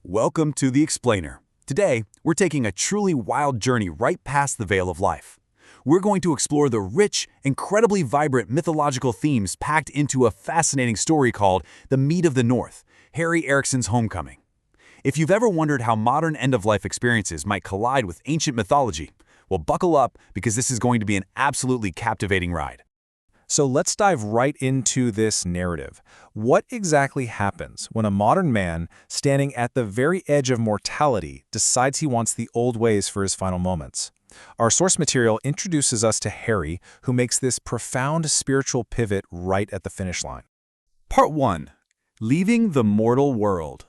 Welcome to The Explainer. Today, we're taking a truly wild journey right past the veil of life. We're going to explore the rich, incredibly vibrant mythological themes packed into a fascinating story called The Mead of the North, Harry Erickson's Homecoming. If you've ever wondered how modern end-of-life experiences might collide with ancient mythology, well, buckle up because this is going to be an absolutely captivating ride. So let's dive right into this narrative. What exactly happens when a modern man, standing at the very edge of mortality, decides he wants the old ways for his final moments? Our source material introduces us to Harry, who makes this profound spiritual pivot right at the finish line. Part 1. Leaving the Mortal World.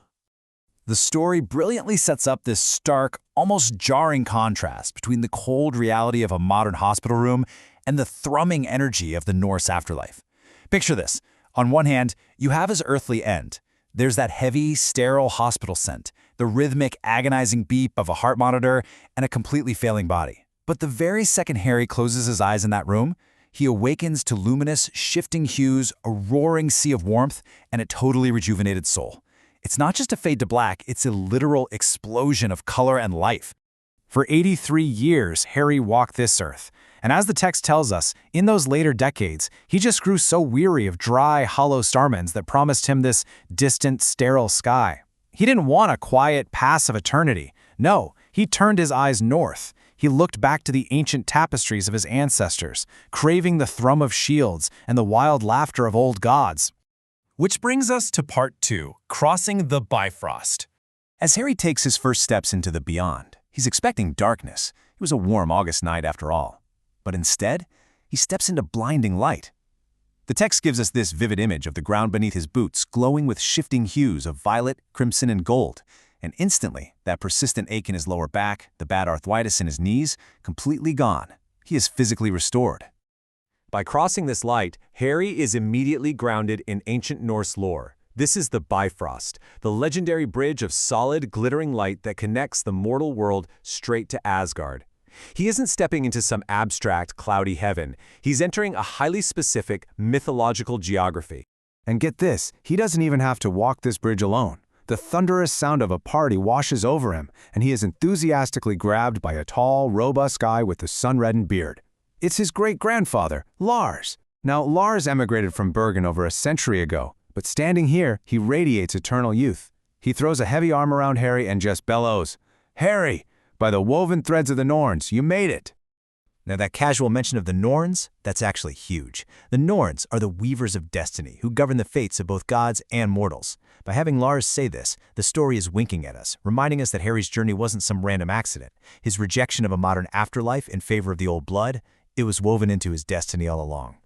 The story brilliantly sets up this stark, almost jarring contrast between the cold reality of a modern hospital room and the thrumming energy of the Norse afterlife. Picture this. On one hand, you have his earthly end. There's that heavy, sterile hospital scent, the rhythmic, agonizing beep of a heart monitor, and a completely failing body. But the very second Harry closes his eyes in that room, he awakens to luminous, shifting hues, a roaring sea of warmth, and a totally rejuvenated soul. It's not just a fade to black, it's a literal explosion of color and life. For 83 years, Harry walked this earth. And as the text tells us, in those later decades, he just grew so weary of dry, hollow starmans that promised him this distant, sterile sky. He didn't want a quiet, passive eternity. No, he turned his eyes north. He looked back to the ancient tapestries of his ancestors, craving the thrum of shields and the wild laughter of old gods. Which brings us to Part 2, Crossing the Bifrost. As Harry takes his first steps into the beyond, he's expecting darkness. It was a warm August night after all. But instead, he steps into blinding light. The text gives us this vivid image of the ground beneath his boots glowing with shifting hues of violet, crimson, and gold, and instantly, that persistent ache in his lower back, the bad arthritis in his knees, completely gone. He is physically restored. By crossing this light, Harry is immediately grounded in ancient Norse lore. This is the Bifrost, the legendary bridge of solid, glittering light that connects the mortal world straight to Asgard. He isn't stepping into some abstract, cloudy heaven. He's entering a highly specific, mythological geography. And get this, he doesn't even have to walk this bridge alone. The thunderous sound of a party washes over him, and he is enthusiastically grabbed by a tall, robust guy with a sun-reddened beard. It's his great-grandfather, Lars. Now, Lars emigrated from Bergen over a century ago, but standing here, he radiates eternal youth. He throws a heavy arm around Harry and just bellows, "Harry! By the woven threads of the Norns, you made it!" Now that casual mention of the Norns, that's actually huge. The Norns are the weavers of destiny who govern the fates of both gods and mortals. By having Lars say this, the story is winking at us, reminding us that Harry's journey wasn't some random accident. His rejection of a modern afterlife in favor of the old blood, it was woven into his destiny all along.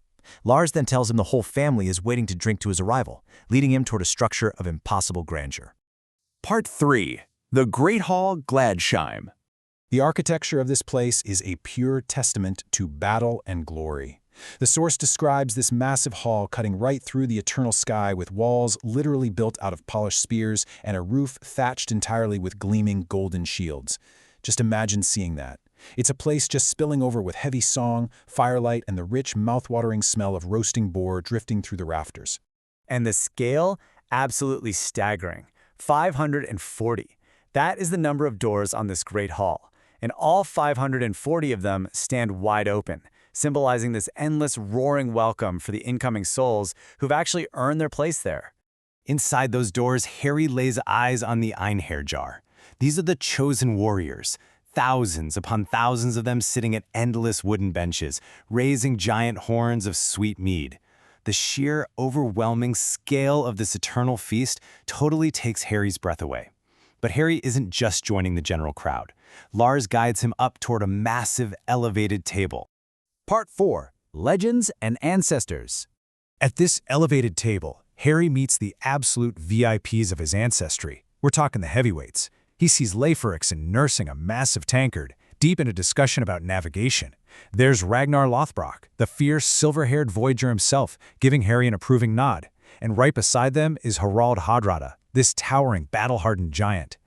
Lars then tells him the whole family is waiting to drink to his arrival, leading him toward a structure of impossible grandeur. Part 3. The Great Hall Gladsheim. The architecture of this place is a pure testament to battle and glory. The source describes this massive hall cutting right through the eternal sky with walls literally built out of polished spears and a roof thatched entirely with gleaming golden shields. Just imagine seeing that. It's a place just spilling over with heavy song, firelight, and the rich, mouth-watering smell of roasting boar drifting through the rafters. And the scale? Absolutely staggering. 540. That is the number of doors on this great hall. And all 540 of them stand wide open, symbolizing this endless roaring welcome for the incoming souls who've actually earned their place there. Inside those doors, Harry lays eyes on the Einherjar jar. These are the chosen warriors, thousands upon thousands of them sitting at endless wooden benches, raising giant horns of sweet mead. The sheer, overwhelming scale of this eternal feast totally takes Harry's breath away. But Harry isn't just joining the general crowd. Lars guides him up toward a massive, elevated table. Part 4. Legends and Ancestors. At this elevated table, Harry meets the absolute VIPs of his ancestry. We're talking the heavyweights. He sees Leif Erikson nursing a massive tankard, deep in a discussion about navigation. There's Ragnar Lothbrok, the fierce, silver-haired Voyager himself, giving Harry an approving nod. And right beside them is Harald Hardrada, this towering, battle-hardened giant.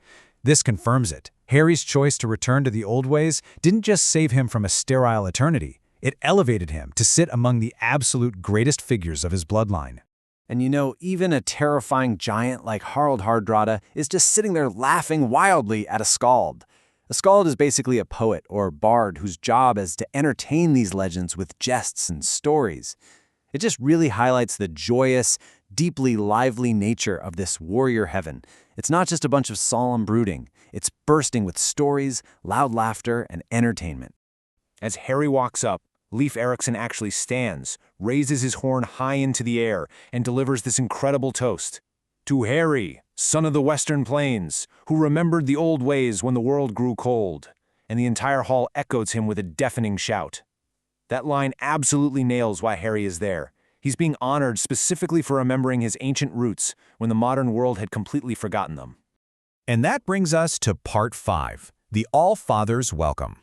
This confirms it. Harry's choice to return to the old ways didn't just save him from a sterile eternity. It elevated him to sit among the absolute greatest figures of his bloodline. And even a terrifying giant like Harald Hardrada is just sitting there laughing wildly at a skald. A skald is basically a poet or bard whose job is to entertain these legends with jests and stories. It just really highlights the joyous, deeply lively nature of this warrior heaven. It's not just a bunch of solemn brooding. It's bursting with stories, loud laughter, and entertainment. As Harry walks up, Leif Erikson actually stands, raises his horn high into the air, and delivers this incredible toast. To Harry, son of the Western Plains, who remembered the old ways when the world grew cold. And the entire hall echoes him with a deafening shout. That line absolutely nails why Harry is there. He's being honored specifically for remembering his ancient roots when the modern world had completely forgotten them. And that brings us to Part 5, the All-Father's Welcome.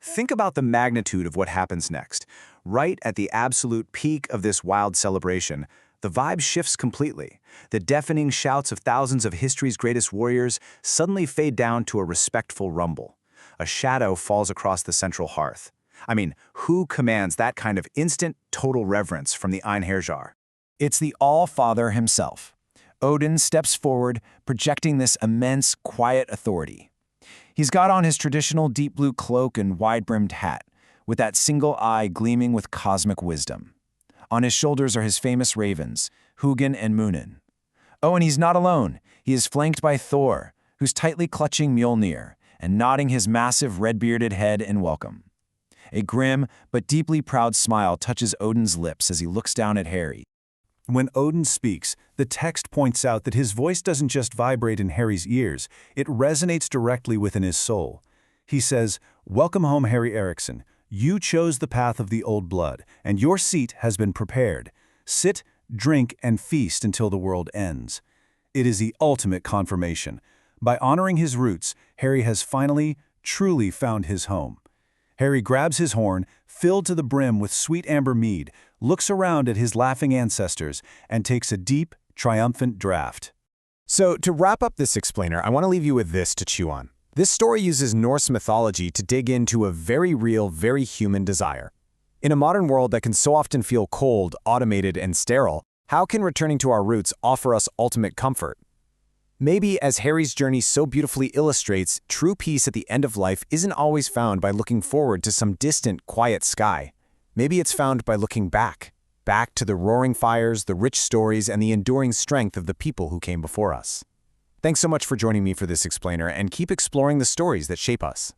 Think about the magnitude of what happens next. Right at the absolute peak of this wild celebration, the vibe shifts completely. The deafening shouts of thousands of history's greatest warriors suddenly fade down to a respectful rumble. A shadow falls across the central hearth. I mean, who commands that kind of instant, total reverence from the Einherjar? It's the All-Father himself. Odin steps forward, projecting this immense, quiet authority. He's got on his traditional deep blue cloak and wide-brimmed hat, with that single eye gleaming with cosmic wisdom. On his shoulders are his famous ravens, Hugin and Munin. Oh, and he's not alone. He is flanked by Thor, who's tightly clutching Mjolnir and nodding his massive red-bearded head in welcome. A grim but deeply proud smile touches Odin's lips as he looks down at Harry. When Odin speaks, the text points out that his voice doesn't just vibrate in Harry's ears, it resonates directly within his soul. He says, "Welcome home, Harry Erickson. You chose the path of the old blood, and your seat has been prepared. Sit, drink, and feast until the world ends." It is the ultimate confirmation. By honoring his roots, Harry has finally, truly found his home. Harry grabs his horn, filled to the brim with sweet amber mead, looks around at his laughing ancestors, and takes a deep, triumphant draught. So, to wrap up this explainer, I want to leave you with this to chew on. This story uses Norse mythology to dig into a very real, very human desire. In a modern world that can so often feel cold, automated, and sterile, how can returning to our roots offer us ultimate comfort? Maybe, as Harry's journey so beautifully illustrates, true peace at the end of life isn't always found by looking forward to some distant, quiet sky. Maybe it's found by looking back to the roaring fires, the rich stories, and the enduring strength of the people who came before us. Thanks so much for joining me for this explainer, and keep exploring the stories that shape us.